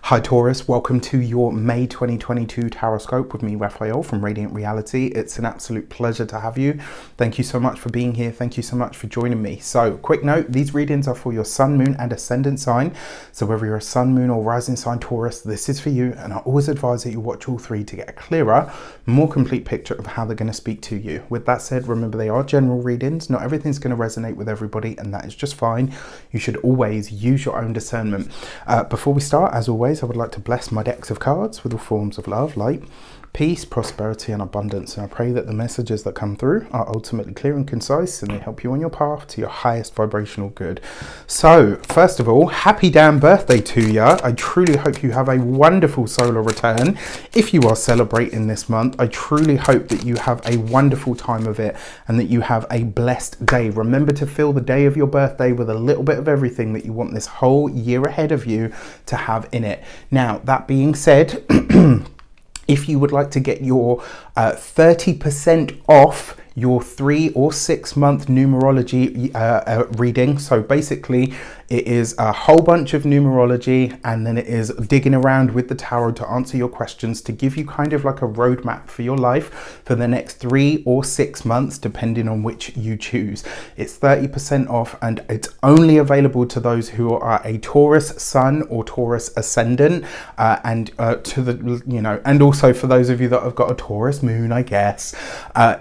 Hi Taurus, welcome to your May 2022 Taroscope with me, Raphael from Reydiant Reality. It's an absolute pleasure to have you. Thank you so much for being here. Thank you so much for joining me. So, quick note, these readings are for your sun, moon and ascendant sign. So whether you're a sun, moon or rising sign Taurus, this is for you. And I always advise that you watch all three to get a clearer, more complete picture of how they're going to speak to you. With that said, remember they are general readings. Not everything's going to resonate with everybody, and that is just fine. You should always use your own discernment. Before we start, as always, I would like to bless my decks of cards with all forms of love, light, peace, prosperity and abundance. And I pray that the messages that come through are ultimately clear and concise and they help you on your path to your highest vibrational good. So first of all, happy damn birthday to ya. I truly hope you have a wonderful solar return. If you are celebrating this month, I truly hope that you have a wonderful time of it and that you have a blessed day. Remember to fill the day of your birthday with a little bit of everything that you want this whole year ahead of you to have in it. Now, that being said, if you would like to get your 30% off your 3 or 6 month numerology reading, so basically it is a whole bunch of numerology and then it is digging around with the tarot to answer your questions, to give you kind of like a roadmap for your life for the next 3 or 6 months, depending on which you choose. It's 30% off and it's only available to those who are a Taurus sun or Taurus ascendant, and to the, you know, and also for those of you that have got a Taurus moon, I guess.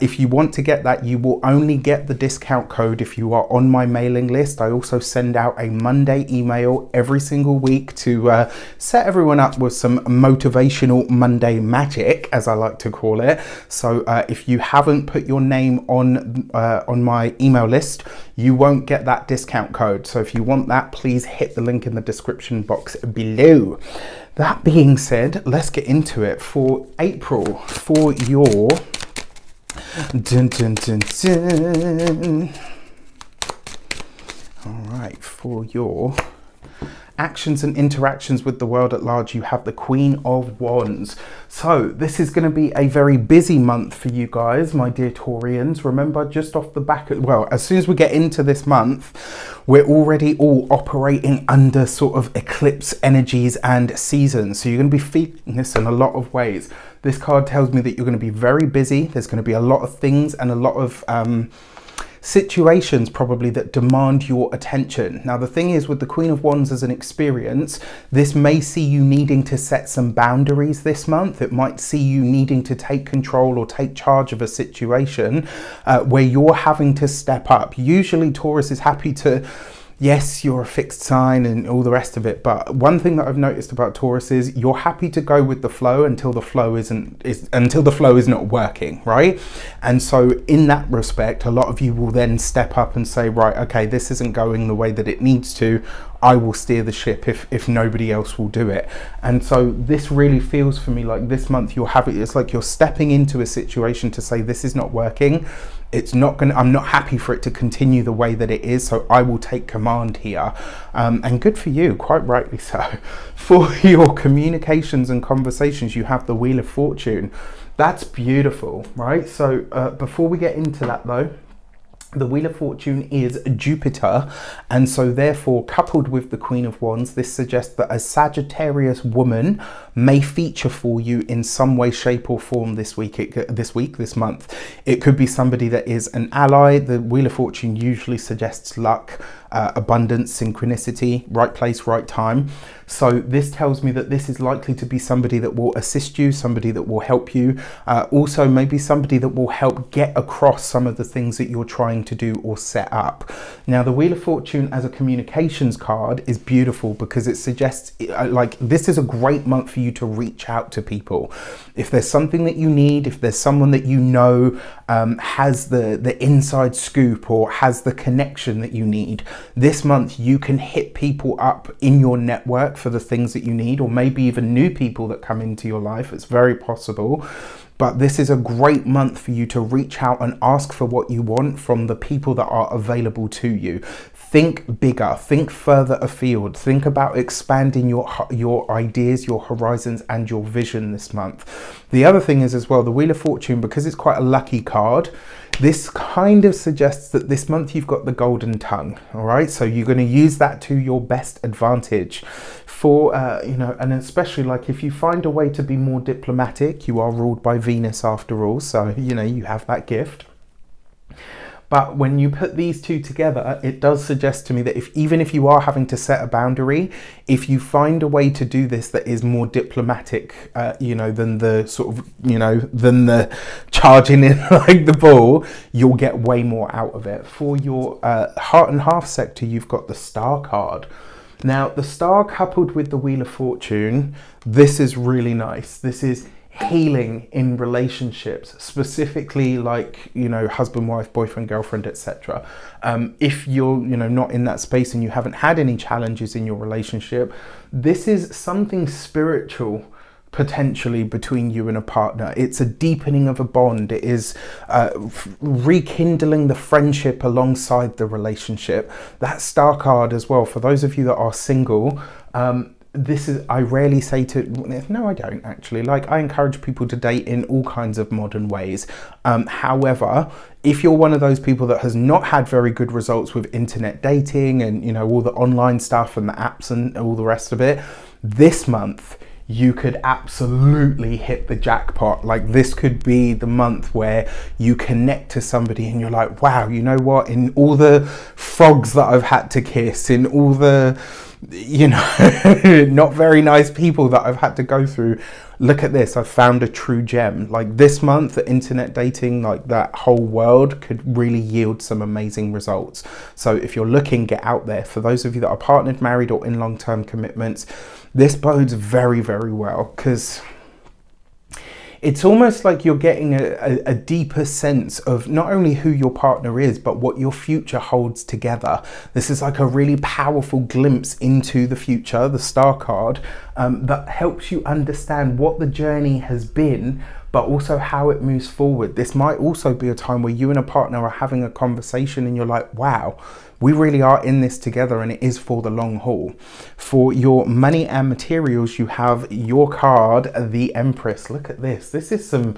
If you want to get that, you will only get the discount code if you are on my mailing list. I also send out a Monday email every single week to set everyone up with some motivational Monday magic, as I like to call it. So if you haven't put your name on my email list, you won't get that discount code. So if you want that, please hit the link in the description box below. That being said, let's get into it. For April, for your dun, dun, dun, dun. All right, for your actions and interactions with the world at large, you have the Queen of Wands. So this is going to be a very busy month for you guys, my dear Taurians. Remember, just off the back of, well, as soon as we get into this month, we're already all operating under sort of eclipse energies and seasons. So you're going to be feeling this in a lot of ways. This card tells me that you're going to be very busy. There's going to be a lot of things and a lot of situations probably that demand your attention. Now the thing is, with the Queen of Wands as an experience, this may see you needing to set some boundaries this month. It might see you needing to take control or take charge of a situation where you're having to step up. Usually Taurus is happy to, yes, you're a fixed sign and all the rest of it, but one thing that I've noticed about Taurus is you're happy to go with the flow until the flow is not working, right? And so in that respect, a lot of you will then step up and say, right, okay, this isn't going the way that it needs to. I will steer the ship if nobody else will do it. And so this really feels for me like this month it's like you're stepping into a situation to say, this is not working. It's not gonna, I'm not happy for it to continue the way that it is, so I will take command here. And good for you, quite rightly so. For your communications and conversations, you have the Wheel of Fortune. That's beautiful, right? So before we get into that though, the Wheel of Fortune is Jupiter, and so therefore, coupled with the Queen of Wands, this suggests that a Sagittarius woman may feature for you in some way, shape or form this month. It could be somebody that is an ally. The Wheel of Fortune usually suggests luck, abundance, synchronicity, right place, right time. So this tells me that this is likely to be somebody that will assist you, somebody that will help you, also maybe somebody that will help get across some of the things that you're trying to do or set up. Now the Wheel of Fortune as a communications card is beautiful because it suggests like this is a great month for you to reach out to people. If there's something that you need, if there's someone that you know has the inside scoop or has the connection that you need, this month you can hit people up in your network for the things that you need, or maybe even new people that come into your life. It's very possible. But this is a great month for you to reach out and ask for what you want from the people that are available to you. Think bigger, think further afield, think about expanding your ideas, your horizons and your vision this month. The other thing is as well, the Wheel of Fortune, because it's quite a lucky card, This kind of suggests that this month you've got the golden tongue, all right? So you're going to use that to your best advantage for, you know, and especially like if you find a way to be more diplomatic, you are ruled by Venus after all, so, you know, you have that gift. But when you put these two together, it does suggest to me that even if you are having to set a boundary, if you find a way to do this that is more diplomatic, you know, than the sort of, you know, than the charging in like the bull, you'll get way more out of it. For your heart and half sector, you've got the Star card. Now, the Star coupled with the Wheel of Fortune, this is really nice. This is healing in relationships, specifically like, you know, husband, wife, boyfriend, girlfriend, etc. If you're, you know, not in that space and you haven't had any challenges in your relationship, this is something spiritual potentially between you and a partner. It's a deepening of a bond. It is rekindling the friendship alongside the relationship. That Star card as well, for those of you that are single, this is, I rarely say to, no, I don't actually. Like, I encourage people to date in all kinds of modern ways. However, if you're one of those people that has not had very good results with internet dating and, you know, all the online stuff and the apps and all the rest of it, this month, you could absolutely hit the jackpot. Like, this could be the month where you connect to somebody and you're like, wow, you know what? In all the frogs that I've had to kiss, in all the, you know, not very nice people that I've had to go through, look at this, I've found a true gem. Like, this month, the internet dating, like that whole world could really yield some amazing results. So if you're looking, get out there. For those of you that are partnered, married, or in long-term commitments, this bodes very, very well, because it's almost like you're getting a deeper sense of not only who your partner is, but what your future holds together. This is like a really powerful glimpse into the future, the Star card, that helps you understand what the journey has been, but also how it moves forward. This might also be a time where you and a partner are having a conversation and you're like, wow, we really are in this together, and it is for the long haul. For your money and materials, you have your card, the Empress. Look at this. This is some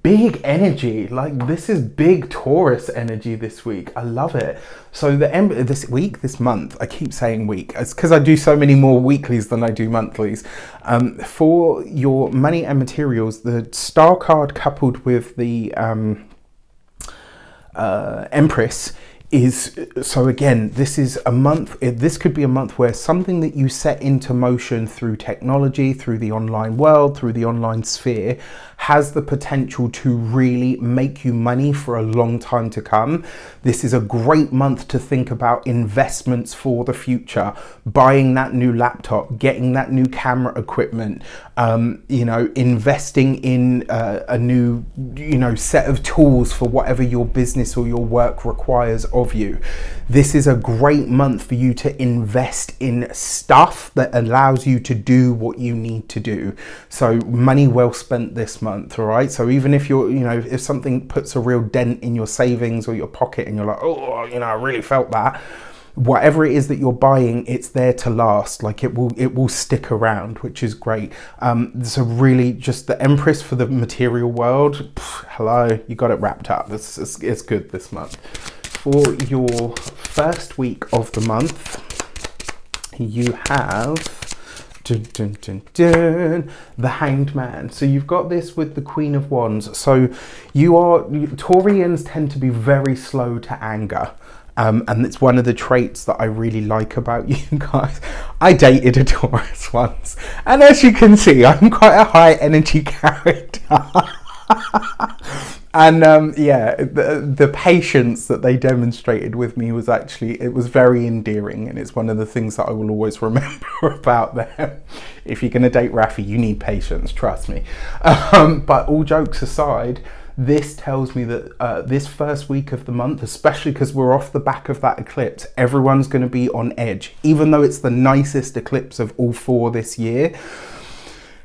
big energy. Like, this is big Taurus energy this week. I love it. So this month, I keep saying week. It's because I do so many more weeklies than I do monthlies. For your money and materials, the Star card coupled with the Empress is, so again, this is a month, this could be a month where something that you set into motion through technology, through the online world, through the online sphere, has the potential to really make you money for a long time to come. This is a great month to think about investments for the future, buying that new laptop, getting that new camera equipment, you know, investing in a new, you know, set of tools for whatever your business or your work requires of you. This is a great month for you to invest in stuff that allows you to do what you need to do. So money well spent this month, all right? So even if you're, you know, if something puts a real dent in your savings or your pocket and you're like, oh, you know, I really felt that, whatever it is that you're buying, it's there to last. Like, it will stick around, which is great. So really, just the Empress for the material world, hello, you got it wrapped up. It's good this month. For your first week of the month, you have the Hanged Man. So you've got this with the Queen of Wands. So Taurians tend to be very slow to anger. And it's one of the traits that I really like about you guys. I dated a Taurus once, and as you can see, I'm quite a high energy character. And yeah, the patience that they demonstrated with me was actually, it was very endearing, and it's one of the things that I will always remember about them. If you're going to date Rafi, you need patience, trust me. But all jokes aside, this tells me that this first week of the month, especially because we're off the back of that eclipse, everyone's going to be on edge. Even though it's the nicest eclipse of all 4 this year,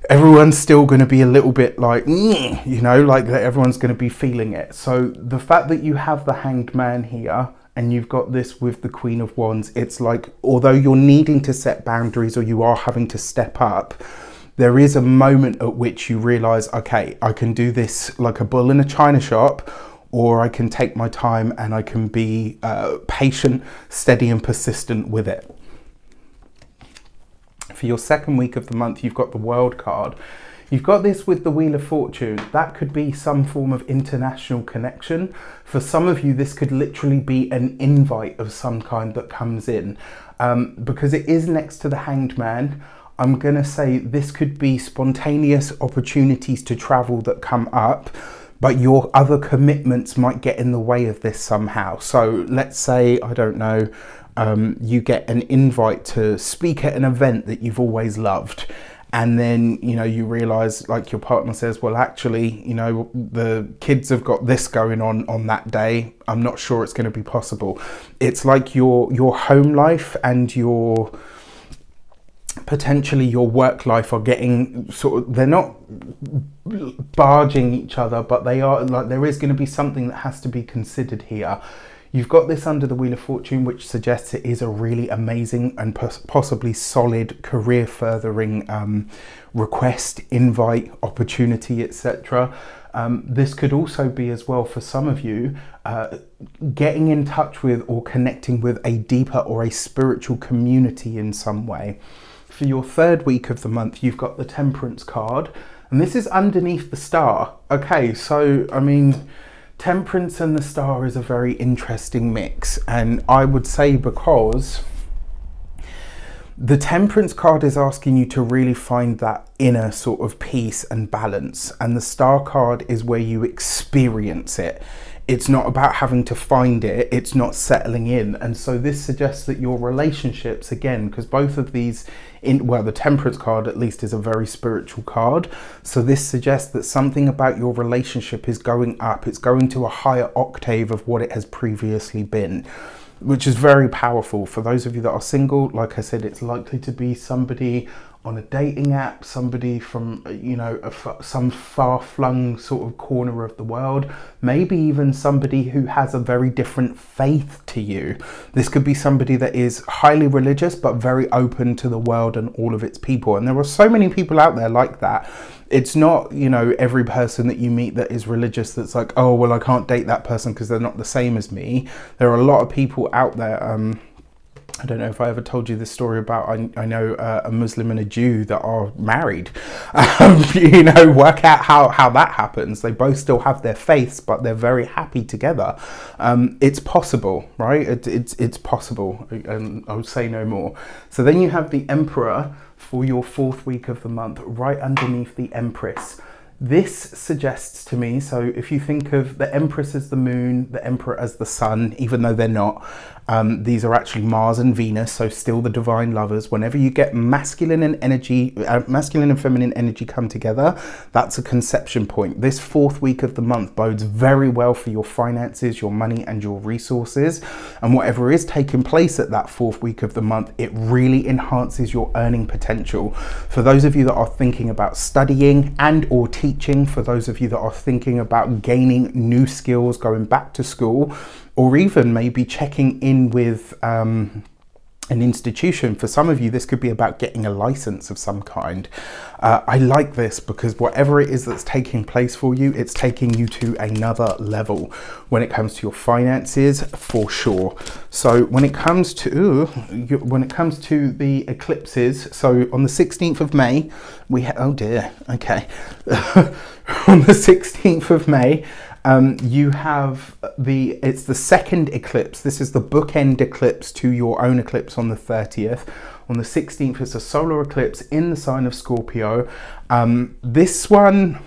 everyone's still going to be a little bit like, you know, like everyone's going to be feeling it. So the fact that you have the Hanged Man here and you've got this with the Queen of Wands, it's like, although you're needing to set boundaries or you are having to step up, there is a moment at which you realize, okay, I can do this like a bull in a china shop, or I can take my time and I can be patient, steady and persistent with it. For your second week of the month, you've got the World card. You've got this with the Wheel of Fortune. That could be some form of international connection. For some of you, this could literally be an invite of some kind that comes in. Because it is next to the Hanged Man, I'm going to say this could be spontaneous opportunities to travel that come up, but your other commitments might get in the way of this somehow. So let's say, I don't know, you get an invite to speak at an event that you've always loved. And then, you know, you realize, like, your partner says, well, actually, you know, the kids have got this going on that day. I'm not sure it's going to be possible. It's like your home life and your potentially your work life are getting sort of, they're not barging each other, but they are, like, there is going to be something that has to be considered here. You've got this under the Wheel of Fortune, which suggests it is a really amazing and possibly solid career furthering request, invite, opportunity, etc. This could also be as well for some of you getting in touch with or connecting with a deeper or a spiritual community in some way. For your third week of the month, you've got the Temperance card, and this is underneath the Star. Okay, so I mean, Temperance and the Star is a very interesting mix, and I would say because the Temperance card is asking you to really find that inner sort of peace and balance, and the Star card is where you experience it. It's not about having to find it, it's not settling in. And so this suggests that your relationships, again, because both of these, well, the Temperance card at least is a very spiritual card. So this suggests that something about your relationship is going up. It's going to a higher octave of what it has previously been, which is very powerful. For those of you that are single, like I said, it's likely to be somebody on a dating app, somebody from, you know, some far-flung sort of corner of the world, maybe even somebody who has a very different faith to you. This could be somebody that is highly religious but very open to the world and all of its people, and there are so many people out there like that. It's not, you know, every person that you meet that is religious that's like, oh, well, I can't date that person because they're not the same as me. There are a lot of people out there. I don't know if I ever told you this story about, I know a Muslim and a Jew that are married. You know, work out how that happens. They both still have their faiths, but they're very happy together. It's possible, right? It's possible, and I would say no more. So then you have the Emperor for your fourth week of the month, right underneath the Empress. This suggests to me, so if you think of the Empress as the moon, the Emperor as the sun, even though they're not, these are actually Mars and Venus, so still the divine lovers. Whenever you get masculine and feminine energy come together, that's a conception point. This fourth week of the month bodes very well for your finances, your money and your resources. And whatever is taking place at that fourth week of the month, it really enhances your earning potential. For those of you that are thinking about studying and or teaching, for those of you that are thinking about gaining new skills, going back to school, or even maybe checking in with an institution. For some of you, this could be about getting a license of some kind. I like this because whatever it is that's taking place for you, it's taking you to another level when it comes to your finances, for sure. So when it comes to the eclipses, so on the 16th of May, oh dear, okay. On the 16th of May, you have it's the second eclipse. This is the bookend eclipse to your own eclipse on the 30th. On the 16th, it's a solar eclipse in the sign of Scorpio. This one,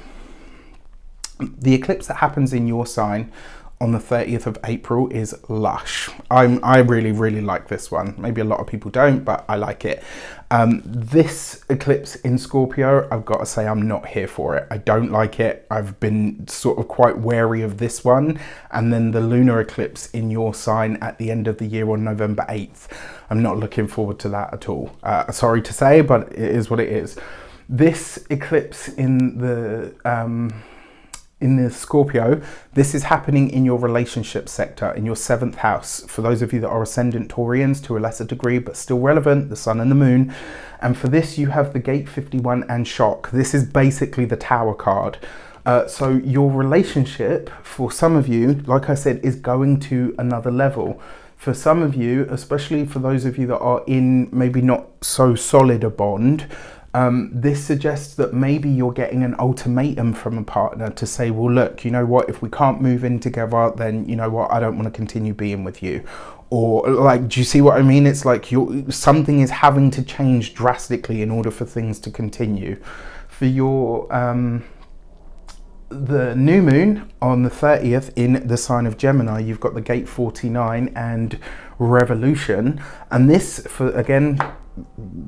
the eclipse that happens in your sign on the 30th of April is lush. I really like this one. Maybe a lot of people don't, but I like it. This eclipse in Scorpio, I've got to say I'm not here for it. I don't like it. I've been sort of quite wary of this one. And then the lunar eclipse in your sign at the end of the year on November 8th. I'm not looking forward to that at all. Sorry to say, but it is what it is. This eclipse in the Scorpio, this is happening in your relationship sector, in your 7th house. For those of you that are ascendant Taurians to a lesser degree, but still relevant, the sun and the moon. And for this, you have the Gate 51 and Shock. This is basically the Tower card. So your relationship, for some of you, like I said, is going to another level. For some of you, especially for those of you that are in maybe not so solid a bond, this suggests that maybe you're getting an ultimatum from a partner to say, well, look, you know what, if we can't move in together, then you know what, I don't want to continue being with you. Or like, do you see what I mean? It's like something is having to change drastically in order for things to continue. For your the new moon on the 30th in the sign of Gemini, you've got the gate 49 and revolution, and this, for again,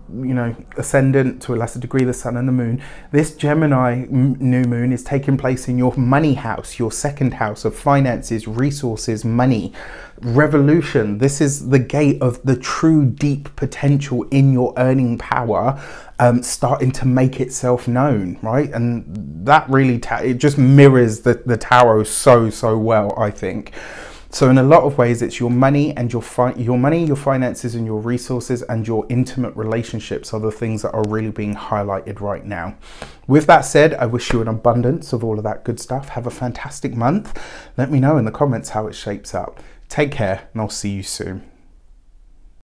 you know, ascendant, to a lesser degree the sun and the moon, this Gemini new moon is taking place in your money house, your second house of finances, resources, money. Revolution, this is the gate of the true deep potential in your earning power starting to make itself known, right? And that really it just mirrors the tarot so well, I think. So in a lot of ways, it's your money and your finances and your resources and your intimate relationships are the things that are really being highlighted right now. With that said, I wish you an abundance of all of that good stuff. Have a fantastic month. Let me know in the comments how it shapes up. Take care, and I'll see you soon.